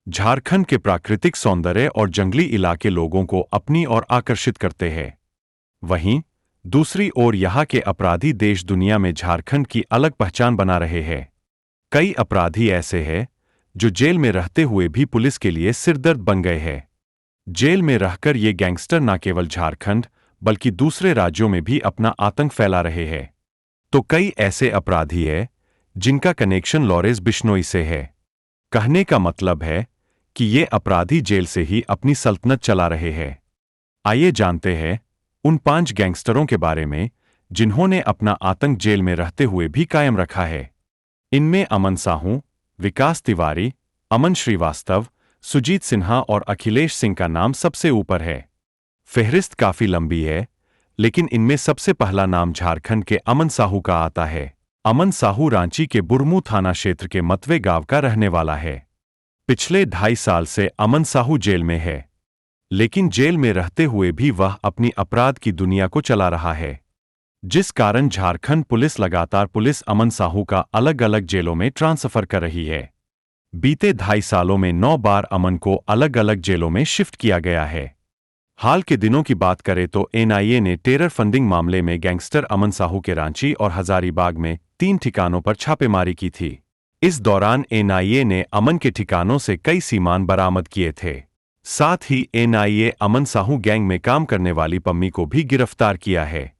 झारखंड के प्राकृतिक सौंदर्य और जंगली इलाके लोगों को अपनी ओर आकर्षित करते हैं। वहीं दूसरी ओर यहाँ के अपराधी देश दुनिया में झारखंड की अलग पहचान बना रहे हैं। कई अपराधी ऐसे हैं जो जेल में रहते हुए भी पुलिस के लिए सिरदर्द बन गए हैं। जेल में रहकर ये गैंगस्टर न केवल झारखंड बल्कि दूसरे राज्यों में भी अपना आतंक फैला रहे हैं। तो कई ऐसे अपराधी हैं जिनका कनेक्शन लॉरेंस बिश्नोई से है। कहने का मतलब है कि ये अपराधी जेल से ही अपनी सल्तनत चला रहे हैं। आइए जानते हैं उन 5 गैंगस्टरों के बारे में जिन्होंने अपना आतंक जेल में रहते हुए भी कायम रखा है। इनमें अमन साहू, विकास तिवारी, अमन श्रीवास्तव, सुजीत सिन्हा और अखिलेश सिंह का नाम सबसे ऊपर है। फेहरिस्त काफी लंबी है, लेकिन इनमें सबसे पहला नाम झारखंड के अमन साहू का आता है। अमन साहू रांची के बुरमू थाना क्षेत्र के मतवे गांव का रहने वाला है। पिछले 2.5 साल से अमन साहू जेल में है, लेकिन जेल में रहते हुए भी वह अपनी अपराध की दुनिया को चला रहा है, जिस कारण झारखंड पुलिस लगातार पुलिस अमन साहू का अलग अलग जेलों में ट्रांसफर कर रही है। बीते 2.5 सालों में 9 बार अमन को अलग अलग जेलों में शिफ्ट किया गया है। हाल के दिनों की बात करें तो एनआईए ने टेरर फंडिंग मामले में गैंगस्टर अमन साहू के रांची और हजारीबाग में 3 ठिकानों पर छापेमारी की थी। इस दौरान एनआईए ने अमन के ठिकानों से कई सामान बरामद किए थे। साथ ही एनआईए अमन साहू गैंग में काम करने वाली पम्मी को भी गिरफ्तार किया है।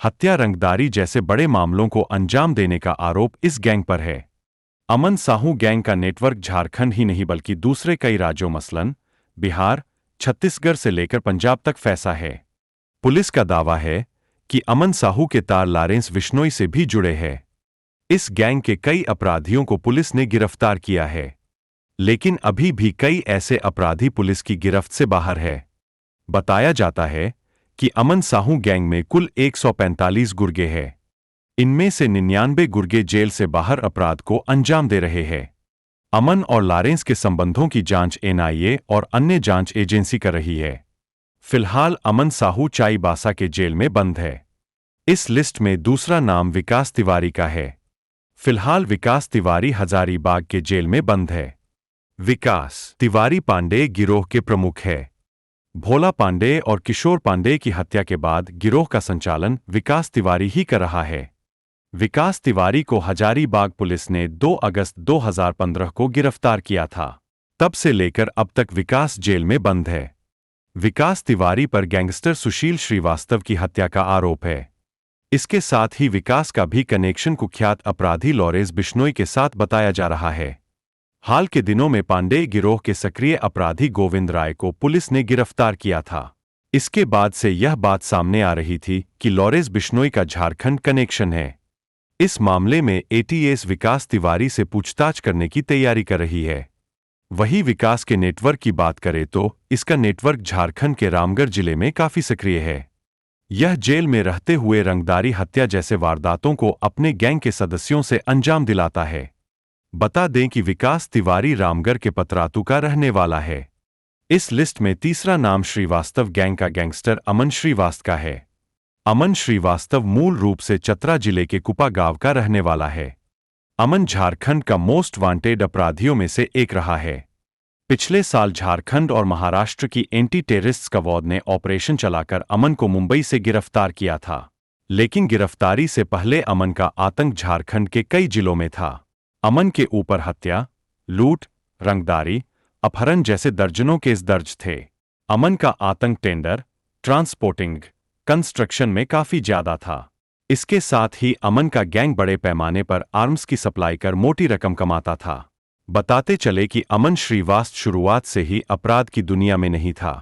हत्या, रंगदारी जैसे बड़े मामलों को अंजाम देने का आरोप इस गैंग पर है। अमन साहू गैंग का नेटवर्क झारखंड ही नहीं बल्कि दूसरे कई राज्यों मसलन बिहार, छत्तीसगढ़ से लेकर पंजाब तक फैसा है। पुलिस का दावा है कि अमन साहू के तार लॉरेंस बिश्नोई से भी जुड़े हैं। इस गैंग के कई अपराधियों को पुलिस ने गिरफ्तार किया है, लेकिन अभी भी कई ऐसे अपराधी पुलिस की गिरफ्त से बाहर है। बताया जाता है कि अमन साहू गैंग में कुल 145 गुर्गे हैं। इनमें से 99 गुर्गे जेल से बाहर अपराध को अंजाम दे रहे हैं। अमन और लॉरेंस के संबंधों की जांच एनआईए और अन्य जांच एजेंसी कर रही है। फिलहाल अमन साहू चाईबासा के जेल में बंद है। इस लिस्ट में दूसरा नाम विकास तिवारी का है। फिलहाल विकास तिवारी हजारीबाग के जेल में बंद है। विकास तिवारी पांडे गिरोह के प्रमुख है। भोला पांडे और किशोर पांडे की हत्या के बाद गिरोह का संचालन विकास तिवारी ही कर रहा है। विकास तिवारी को हजारीबाग पुलिस ने 2 अगस्त 2015 को गिरफ्तार किया था। तब से लेकर अब तक विकास जेल में बंद है। विकास तिवारी पर गैंगस्टर सुशील श्रीवास्तव की हत्या का आरोप है। इसके साथ ही विकास का भी कनेक्शन कुख्यात अपराधी लॉरेंस बिश्नोई के साथ बताया जा रहा है। हाल के दिनों में पांडे गिरोह के सक्रिय अपराधी गोविंद राय को पुलिस ने गिरफ्तार किया था। इसके बाद से यह बात सामने आ रही थी कि लॉरेंस बिश्नोई का झारखंड कनेक्शन है। इस मामले में एटीएस विकास तिवारी से पूछताछ करने की तैयारी कर रही है। वही विकास के नेटवर्क की बात करें तो इसका नेटवर्क झारखंड के रामगढ़ जिले में काफी सक्रिय है। यह जेल में रहते हुए रंगदारी, हत्या जैसे वारदातों को अपने गैंग के सदस्यों से अंजाम दिलाता है। बता दें कि विकास तिवारी रामगढ़ के पतरातू का रहने वाला है। इस लिस्ट में तीसरा नाम श्रीवास्तव गैंग का गैंगस्टर अमन श्रीवास्तव का है। अमन श्रीवास्तव मूल रूप से चतरा जिले के कुपा गांव का रहने वाला है। अमन झारखंड का मोस्ट वांटेड अपराधियों में से एक रहा है। पिछले साल झारखंड और महाराष्ट्र की एंटी टेररिस्ट स्क्वाड ने ऑपरेशन चलाकर अमन को मुंबई से गिरफ्तार किया था, लेकिन गिरफ्तारी से पहले अमन का आतंक झारखंड के कई जिलों में था। अमन के ऊपर हत्या, लूट, रंगदारी, अपहरण जैसे दर्जनों केस दर्ज थे। अमन का आतंक टेंडर, ट्रांसपोर्टिंग, कंस्ट्रक्शन में काफी ज्यादा था। इसके साथ ही अमन का गैंग बड़े पैमाने पर आर्म्स की सप्लाई कर मोटी रकम कमाता था। बताते चले कि अमन श्रीवास्तव शुरुआत से ही अपराध की दुनिया में नहीं था।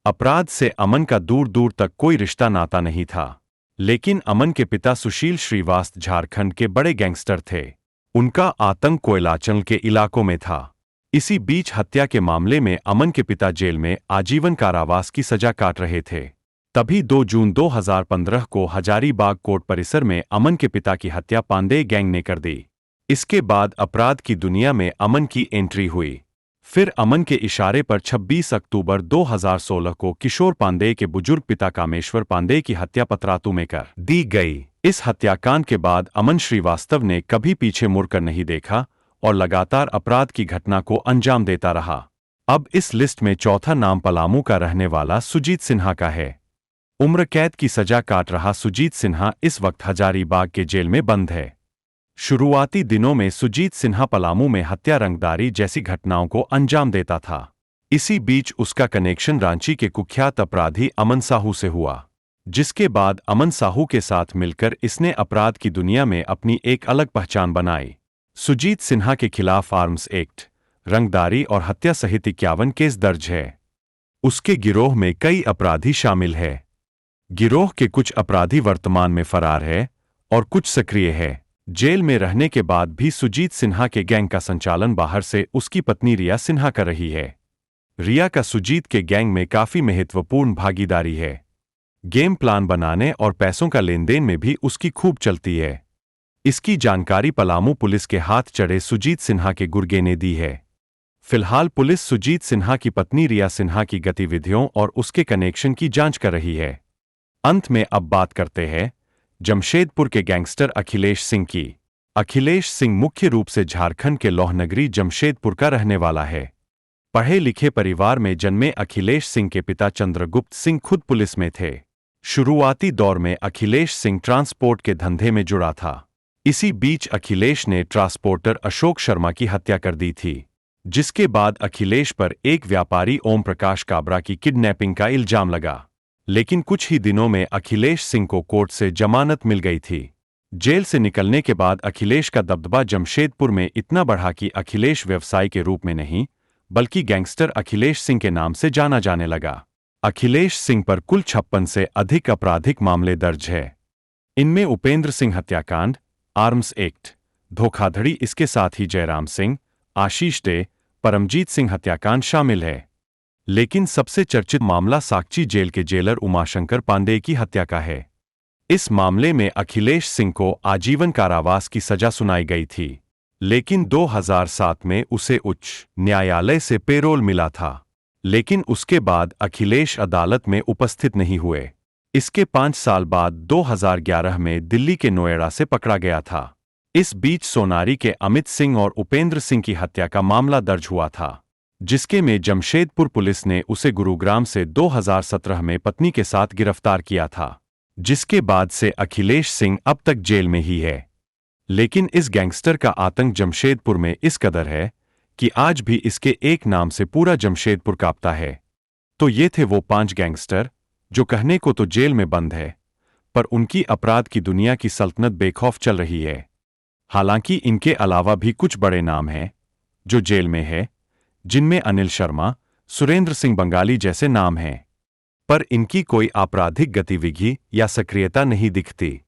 अपराध से अमन का दूर दूर तक कोई रिश्ता नाता नहीं था, लेकिन अमन के पिता सुशील श्रीवास्तव झारखंड के बड़े गैंगस्टर थे। उनका आतंक कोयलाचल के इलाकों में था। इसी बीच हत्या के मामले में अमन के पिता जेल में आजीवन कारावास की सजा काट रहे थे। तभी 2 जून 2015 को हजारीबाग कोर्ट परिसर में अमन के पिता की हत्या पांडे गैंग ने कर दी। इसके बाद अपराध की दुनिया में अमन की एंट्री हुई। फिर अमन के इशारे पर 26 अक्टूबर 2016 को किशोर पांडे के बुजुर्ग पिता कामेश्वर पांडे की हत्या पतरातू में कर दी गई। इस हत्याकांड के बाद अमन श्रीवास्तव ने कभी पीछे मुड़कर नहीं देखा और लगातार अपराध की घटना को अंजाम देता रहा। अब इस लिस्ट में चौथा नाम पलामू का रहने वाला सुजीत सिन्हा का है। उम्र कैद की सजा काट रहा सुजीत सिन्हा इस वक्त हजारीबाग के जेल में बंद है। शुरुआती दिनों में सुजीत सिन्हा पलामू में हत्या, रंगदारी जैसी घटनाओं को अंजाम देता था। इसी बीच उसका कनेक्शन रांची के कुख्यात अपराधी अमन साहू से हुआ, जिसके बाद अमन साहू के साथ मिलकर इसने अपराध की दुनिया में अपनी एक अलग पहचान बनाई। सुजीत सिन्हा के खिलाफ आर्म्स एक्ट, रंगदारी और हत्या सहित 51 केस दर्ज है। उसके गिरोह में कई अपराधी शामिल है। गिरोह के कुछ अपराधी वर्तमान में फरार है और कुछ सक्रिय है। जेल में रहने के बाद भी सुजीत सिन्हा के गैंग का संचालन बाहर से उसकी पत्नी रिया सिन्हा कर रही है। रिया का सुजीत के गैंग में काफी महत्वपूर्ण भागीदारी है। गेम प्लान बनाने और पैसों का लेनदेन में भी उसकी खूब चलती है। इसकी जानकारी पलामू पुलिस के हाथ चढ़े सुजीत सिन्हा के गुर्गे ने दी है। फिलहाल पुलिस सुजीत सिन्हा की पत्नी रिया सिन्हा की गतिविधियों और उसके कनेक्शन की जांच कर रही है। अंत में अब बात करते हैं जमशेदपुर के गैंगस्टर अखिलेश सिंह की। अखिलेश सिंह मुख्य रूप से झारखंड के लौहनगरी जमशेदपुर का रहने वाला है। पढ़े लिखे परिवार में जन्मे अखिलेश सिंह के पिता चंद्रगुप्त सिंह खुद पुलिस में थे। शुरुआती दौर में अखिलेश सिंह ट्रांसपोर्ट के धंधे में जुड़ा था। इसी बीच अखिलेश ने ट्रांसपोर्टर अशोक शर्मा की हत्या कर दी थी, जिसके बाद अखिलेश पर एक व्यापारी ओम प्रकाश काबरा की किडनैपिंग का इल्जाम लगा। लेकिन कुछ ही दिनों में अखिलेश सिंह को कोर्ट से जमानत मिल गई थी। जेल से निकलने के बाद अखिलेश का दबदबा जमशेदपुर में इतना बढ़ा कि अखिलेश व्यवसायी के रूप में नहीं बल्कि गैंगस्टर अखिलेश सिंह के नाम से जाना जाने लगा। अखिलेश सिंह पर कुल 56 से अधिक आपराधिक मामले दर्ज है। इनमें उपेंद्र सिंह हत्याकांड, आर्म्स एक्ट, धोखाधड़ी, इसके साथ ही जयराम सिंह, आशीष डे, परमजीत सिंह हत्याकांड शामिल है। लेकिन सबसे चर्चित मामला साकची जेल के जेलर उमाशंकर पांडेय की हत्या का है। इस मामले में अखिलेश सिंह को आजीवन कारावास की सजा सुनाई गई थी, लेकिन 2007 में उसे उच्च न्यायालय से पेरोल मिला था। लेकिन उसके बाद अखिलेश अदालत में उपस्थित नहीं हुए। इसके 5 साल बाद 2011 में दिल्ली के नोएडा से पकड़ा गया था। इस बीच सोनारी के अमित सिंह और उपेंद्र सिंह की हत्या का मामला दर्ज हुआ था, जिसके में जमशेदपुर पुलिस ने उसे गुरुग्राम से 2017 में पत्नी के साथ गिरफ्तार किया था, जिसके बाद से अखिलेश सिंह अब तक जेल में ही है। लेकिन इस गैंगस्टर का आतंक जमशेदपुर में इस कदर है कि आज भी इसके एक नाम से पूरा जमशेदपुर कांपता है। तो ये थे वो 5 गैंगस्टर जो कहने को तो जेल में बंद है, पर उनकी अपराध की दुनिया की सल्तनत बेखौफ चल रही है। हालांकि इनके अलावा भी कुछ बड़े नाम हैं जो जेल में है, जिनमें अनिल शर्मा, सुरेंद्र सिंह बंगाली जैसे नाम हैं, पर इनकी कोई आपराधिक गतिविधि या सक्रियता नहीं दिखती।